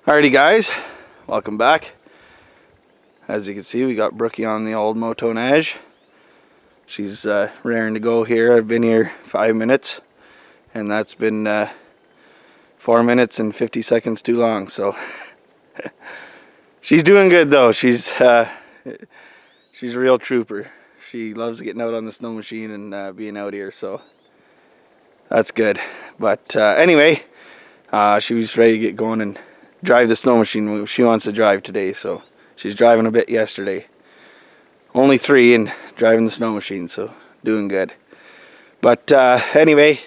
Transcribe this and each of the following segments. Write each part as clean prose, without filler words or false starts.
Alrighty guys, welcome back. As you can see, we got Brookie on the old motonage. She's raring to go here. I've been here 5 minutes, and that's been 4 minutes and 50 seconds too long, so she's doing good though. She's a real trooper. She loves getting out on the snow machine and being out here, so that's good. But anyway, she was ready to get going and drive the snow machine. She wants to drive today, so she's driving a bit yesterday. Only 3 and driving the snow machine, so doing good. But anyway,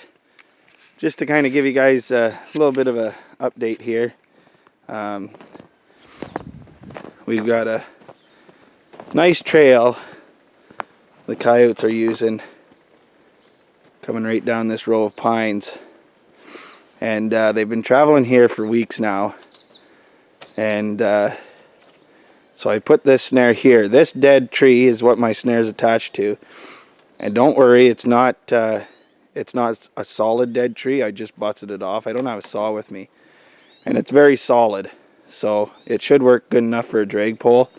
just to kind of give you guys a little bit of a update here. We've got a nice trail the coyotes are using coming right down this row of pines, and they've been traveling here for weeks now. And so I put this snare here. This dead tree is what my snare is attached to. And don't worry, it's not a solid dead tree. I just busted it off. I don't have a saw with me, and it's very solid, so it should work good enough for a drag pole.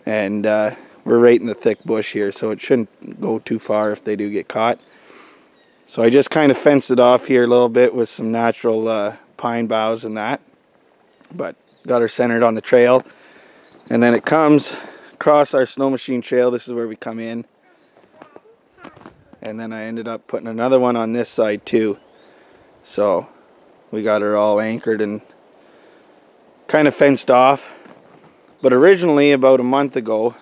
And we're right in the thick bush here, so it shouldn't go too far if they do get caught. So I just kind of fenced it off here a little bit with some natural pine boughs and that, but got her centered on the trail. And then it comes across our snow machine trail. This is where we come in. And then I ended up putting another one on this side too. So we got her all anchored and kind of fenced off. But originally, about a month ago,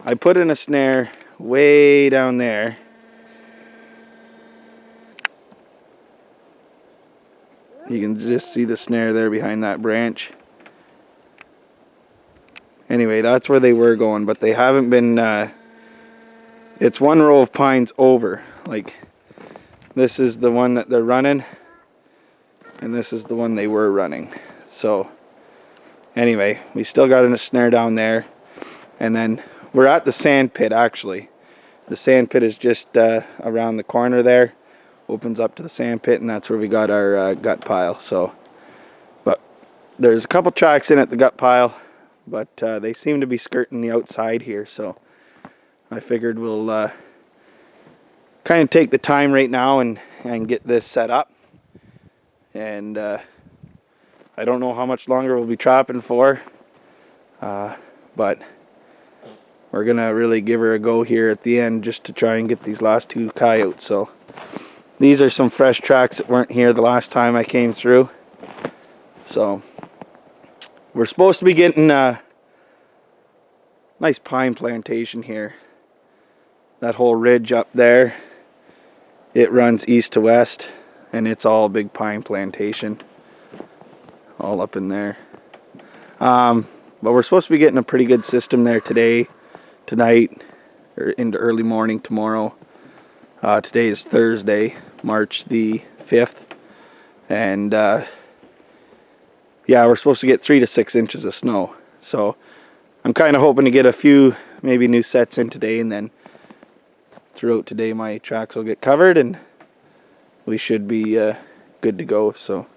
I put in a snare way down there. You can just see the snare there behind that branch. Anyway, that's where they were going, but they haven't been, it's one row of pines over. Like, this is the one that they're running, and this is the one they were running. So, anyway, we still got a snare down there, and then we're at the sand pit, actually. The sand pit is just around the corner there. Opens up to the sand pit, and that's where we got our gut pile. So, but there's a couple tracks in at the gut pile, but they seem to be skirting the outside here, so I figured we'll kind of take the time right now and get this set up. And I don't know how much longer we'll be trapping for, but we're gonna really give her a go here at the end just to try and get these last 2 coyotes. So these are some fresh tracks that weren't here the last time I came through. So we're supposed to be getting a nice pine plantation here. That whole ridge up there, it runs east to west, and it's all big pine plantation. All up in there. But we're supposed to be getting a pretty good system there today, tonight, or into early morning tomorrow. Today is Thursday, March the 5th, and yeah, we're supposed to get 3 to 6 inches of snow. So I'm kind of hoping to get a few maybe new sets in today, and then throughout today my tracks will get covered and we should be good to go. So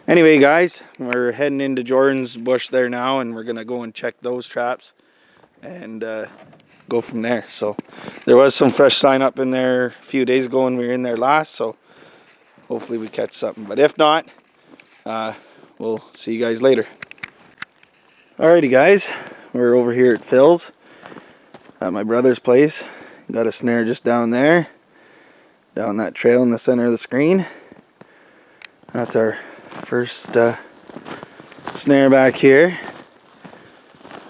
anyway guys, we're heading into Jordan's bush there now, and we're gonna go and check those traps and go from there. So there was some fresh sign up in there a few days ago when we were in there last, so hopefully we catch something, but if not, we'll see you guys later. Alrighty guys, we're over here at Phil's at my brother's place. Got a snare just down there, down that trail in the center of the screen. That's our first snare back here,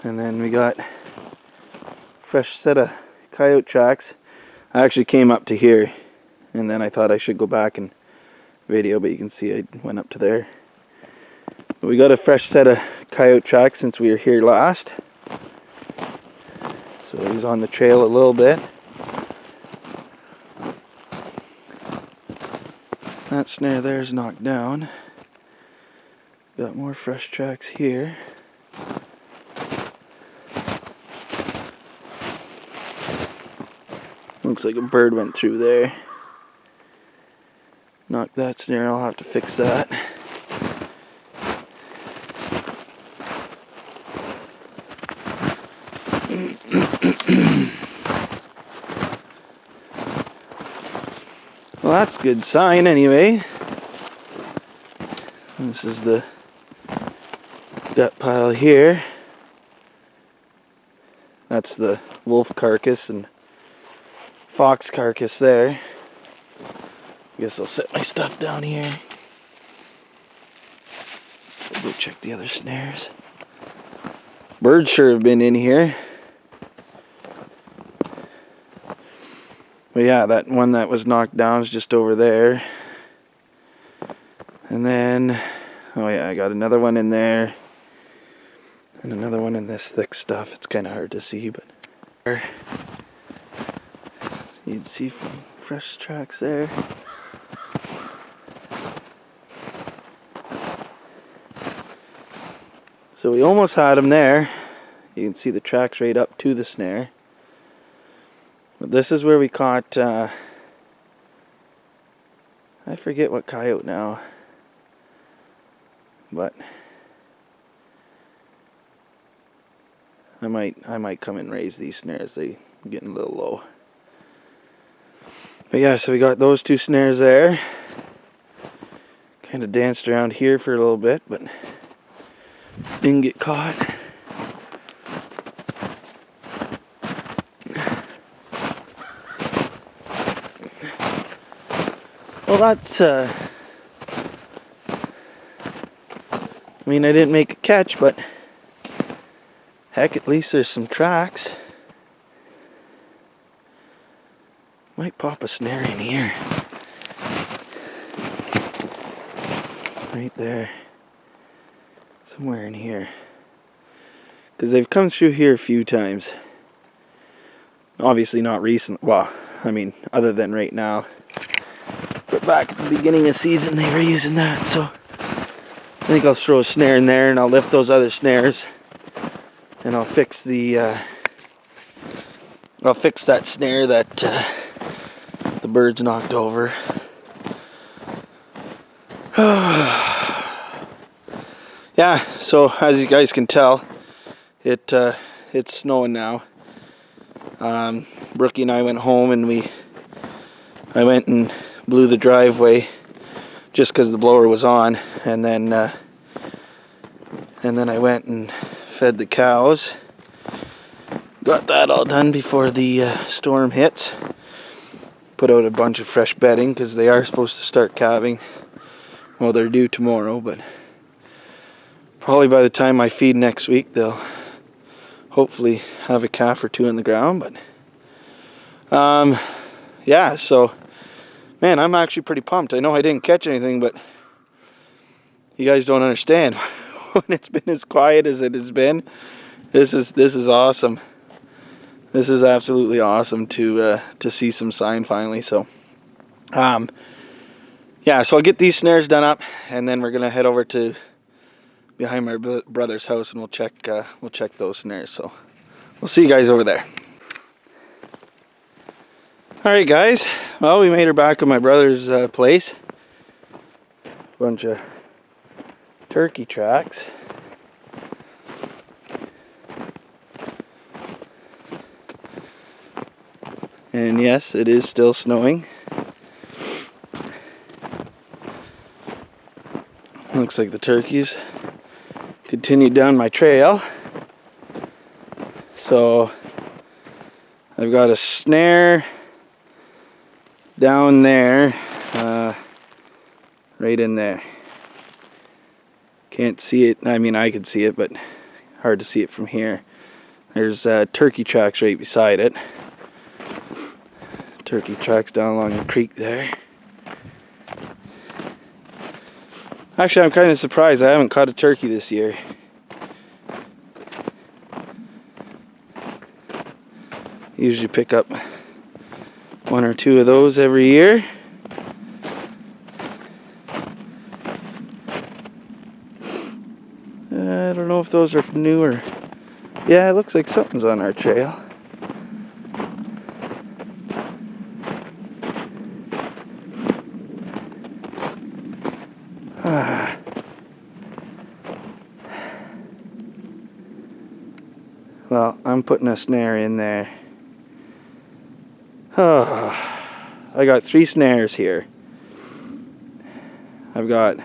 and then we got fresh set of coyote tracks. I actually came up to here, and then I thought I should go back and video, but you can see I went up to there. But we got a fresh set of coyote tracks since we were here last. So he's on the trail a little bit. That snare there is knocked down. Got more fresh tracks here. Looks like a bird went through there. Knocked that snare, I'll have to fix that. Well, that's a good sign anyway. This is the gut pile here. That's the wolf carcass and fox carcass there. Guess I'll set my stuff down here. Go check the other snares. Birds sure have been in here. But yeah, that one that was knocked down is just over there. And then, oh yeah, I got another one in there. And another one in this thick stuff. It's kind of hard to see, but you'd see fresh tracks there. So we almost had them there. You can see the tracks right up to the snare. But this is where we caught, I forget what coyote now. But I might come and raise these snares. They're getting a little low. But yeah, so we got those two snares there. Kind of danced around here for a little bit, but didn't get caught. Well, that's I mean, I didn't make a catch, but heck, at least there's some tracks. Might pop a snare in here. Right there. Somewhere in here. Because they've come through here a few times. Obviously not recent. Well, I mean, other than right now. But back at the beginning of the season, they were using that. So I think I'll throw a snare in there and I'll lift those other snares. And I'll fix the... I'll fix that snare that the birds knocked over. Yeah, so as you guys can tell, it's snowing now. Brookie and I went home and I went and blew the driveway just because the blower was on, and then I went and fed the cows. Got that all done before the storm hits. Put out a bunch of fresh bedding because they are supposed to start calving. Well, they're due tomorrow, but probably by the time I feed next week, they'll hopefully have a calf or two in the ground. But yeah, so man, I'm actually pretty pumped. I know I didn't catch anything, but you guys don't understand when it's been as quiet as it has been. This is awesome. This is absolutely awesome to see some sign finally. So yeah, so I'll get these snares done up, and then we're gonna head over to behind my brother's house, and we'll check those snares. So we'll see you guys over there. All right, guys. Well, we made her back at my brother's place. Bunch of turkey tracks. And yes, it is still snowing. Looks like the turkeys continued down my trail. So I've got a snare down there, right in there. Can't see it. I mean, I could see it, but hard to see it from here. There's turkey tracks right beside it. Turkey tracks down along the creek there. Actually, I'm kind of surprised I haven't caught a turkey this year. Usually pick up one or two of those every year. I don't know if those are new or... Yeah, it looks like something's on our trail. Well, I'm putting a snare in there. Oh, I got 3 snares here. I've got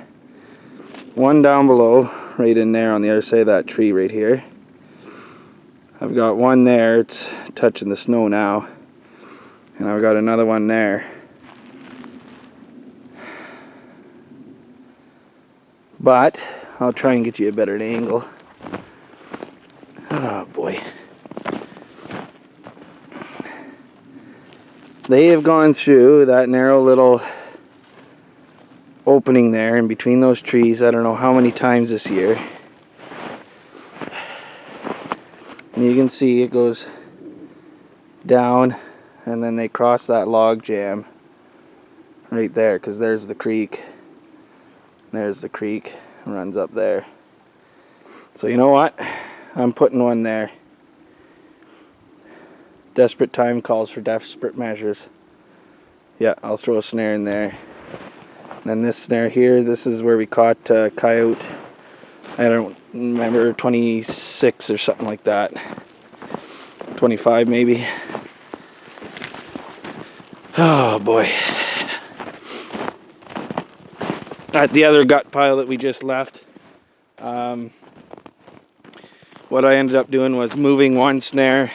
one down below, right in there on the other side of that tree right here. I've got one there, it's touching the snow now. And I've got another one there. But I'll try and get you a better angle. Oh boy. They have gone through that narrow little opening there in between those trees, I don't know how many times this year. And you can see it goes down and then they cross that log jam right there, because there's the creek. There's the creek, runs up there. So you know what? I'm putting one there. Desperate time calls for desperate measures. Yeah, I'll throw a snare in there. And then this snare here, this is where we caught coyote. I don't remember, 26 or something like that. 25 maybe. Oh boy. At the other gut pile that we just left, what I ended up doing was moving one snare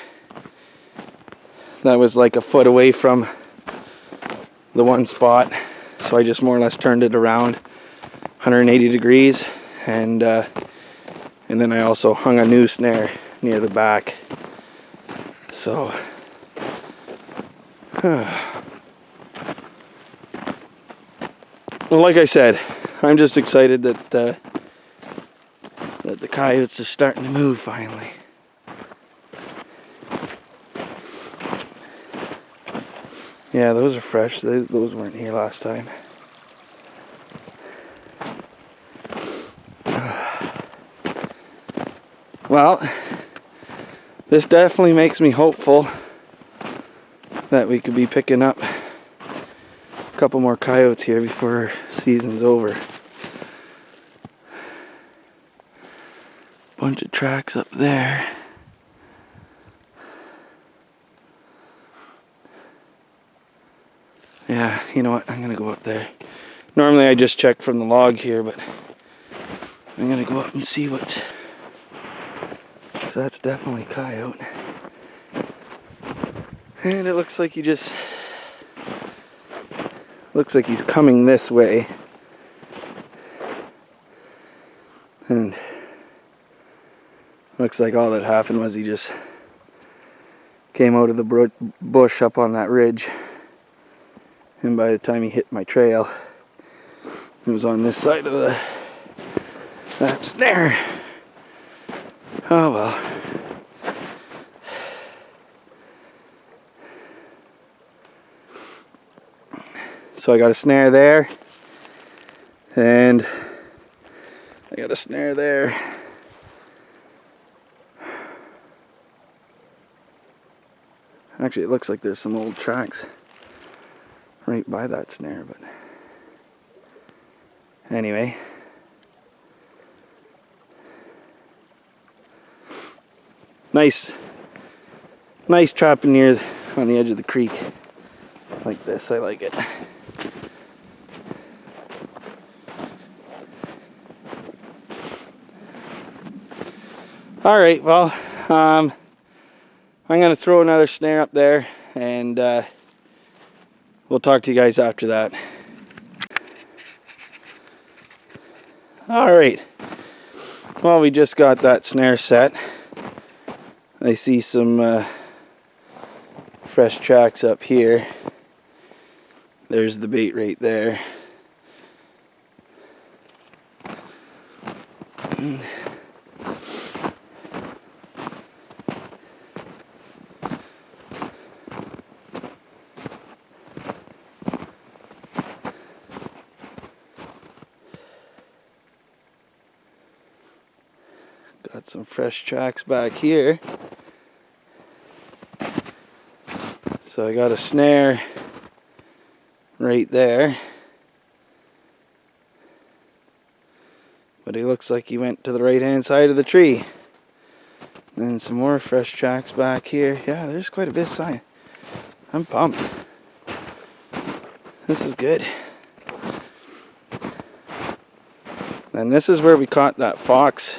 that was like a foot away from the one spot. So I just more or less turned it around 180 degrees, and then I also hung a new snare near the back. So well, like I said, I'm just excited that the coyotes are starting to move finally. Yeah, those are fresh. Those weren't here last time. Well, this definitely makes me hopeful that we could be picking up a couple more coyotes here before season's over. Bunch of tracks up there. Yeah, you know what? I'm gonna go up there. Normally I just check from the log here, but I'm gonna go up and see what. So that's definitely coyote. And it looks like looks like he's coming this way. And looks like all that happened was he just came out of the bush up on that ridge. And by the time he hit my trail, it was on this side of that snare. Oh well. So I got a snare there, and I got a snare there. Actually, it looks like there's some old tracks right by that snare, but anyway. Nice trapping near on the edge of the creek like this. I like it. All right, well, I'm gonna throw another snare up there, and we'll talk to you guys after that. All right, well, we just got that snare set. I see some fresh tracks up here. There's the bait right there. Got some fresh tracks back here. So I got a snare right there. But he looks like he went to the right hand side of the tree. Then some more fresh tracks back here. Yeah, there's quite a bit of sign. I'm pumped. This is good. And this is where we caught that fox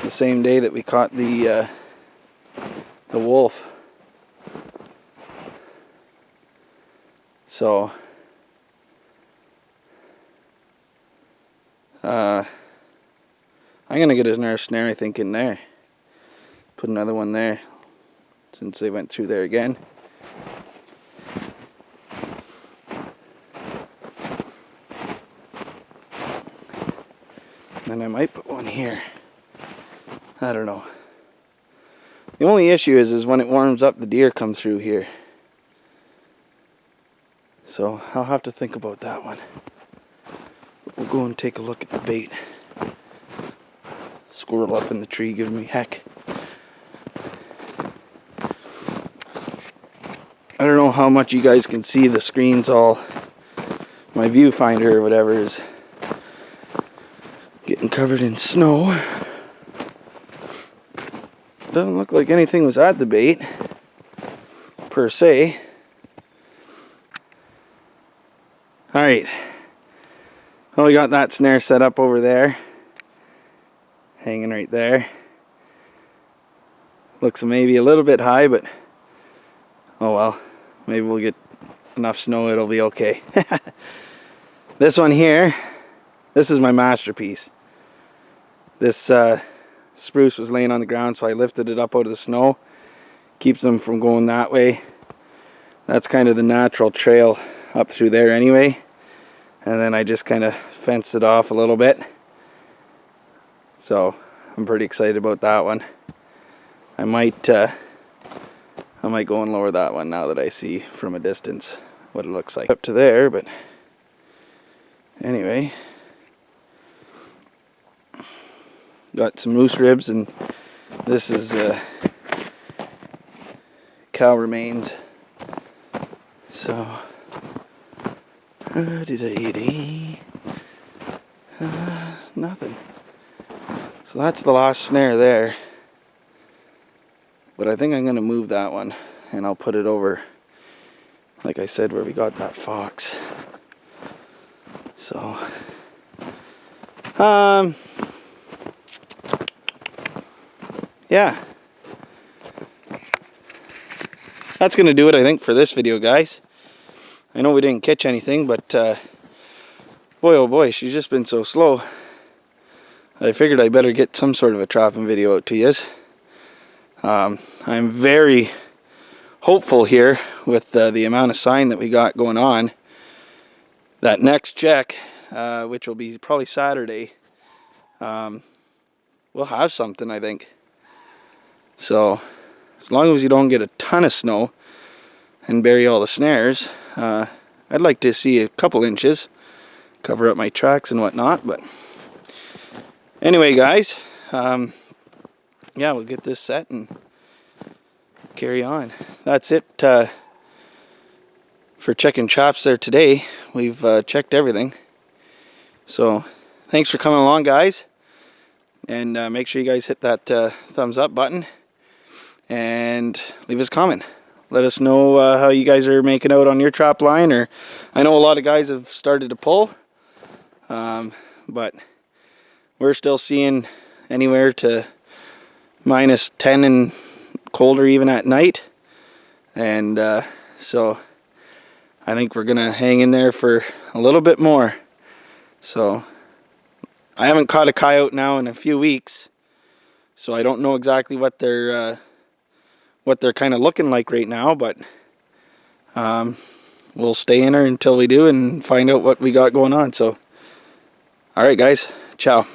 the same day that we caught the wolf. So I'm gonna get another snare, I think, in there. Put another one there, since they went through there again. And I might put one here. I don't know. The only issue is when it warms up, the deer come through here. So I'll have to think about that one. We'll go and take a look at the bait. Squirrel up in the tree giving me heck. I don't know how much you guys can see, the screen's all, my viewfinder or whatever is getting covered in snow. Doesn't look like anything was at the bait, per se. Alright. Well, we got that snare set up over there. Hanging right there. Looks maybe a little bit high, but oh well. Maybe we'll get enough snow, it'll be okay. This one here, this is my masterpiece. This spruce was laying on the ground, so I lifted it up out of the snow. Keeps them from going that way. That's kind of the natural trail up through there anyway. And then I just kind of fenced it off a little bit. So I'm pretty excited about that one. I might go and lower that one now that I see from a distance what it looks like. Up to there, but anyway. Got some moose ribs, and this is cow remains. So, nothing. So that's the last snare there. But I think I'm going to move that one, and I'll put it over, like I said, where we got that fox. So, yeah. That's going to do it, I think, for this video, guys. I know we didn't catch anything, but boy, oh boy, she's just been so slow. I figured I better get some sort of a trapping video out to yous. I'm very hopeful here with the amount of sign that we got going on. That next check, which will be probably Saturday, we'll have something, I think. So, as long as you don't get a ton of snow and bury all the snares, I'd like to see a couple inches, cover up my tracks and whatnot. But anyway, guys, yeah, we'll get this set and carry on. That's it for checking traps there today. We've checked everything. So thanks for coming along, guys, and make sure you guys hit that thumbs up button and leave us a comment. Let us know how you guys are making out on your trap line. Or I know a lot of guys have started to pull, but we're still seeing anywhere to -10 and colder even at night. And so I think we're gonna hang in there for a little bit more. So I haven't caught a coyote now in a few weeks, so I don't know exactly what they're kind of looking like right now, but we'll stay in her until we do and find out what we got going on. So alright, guys, ciao.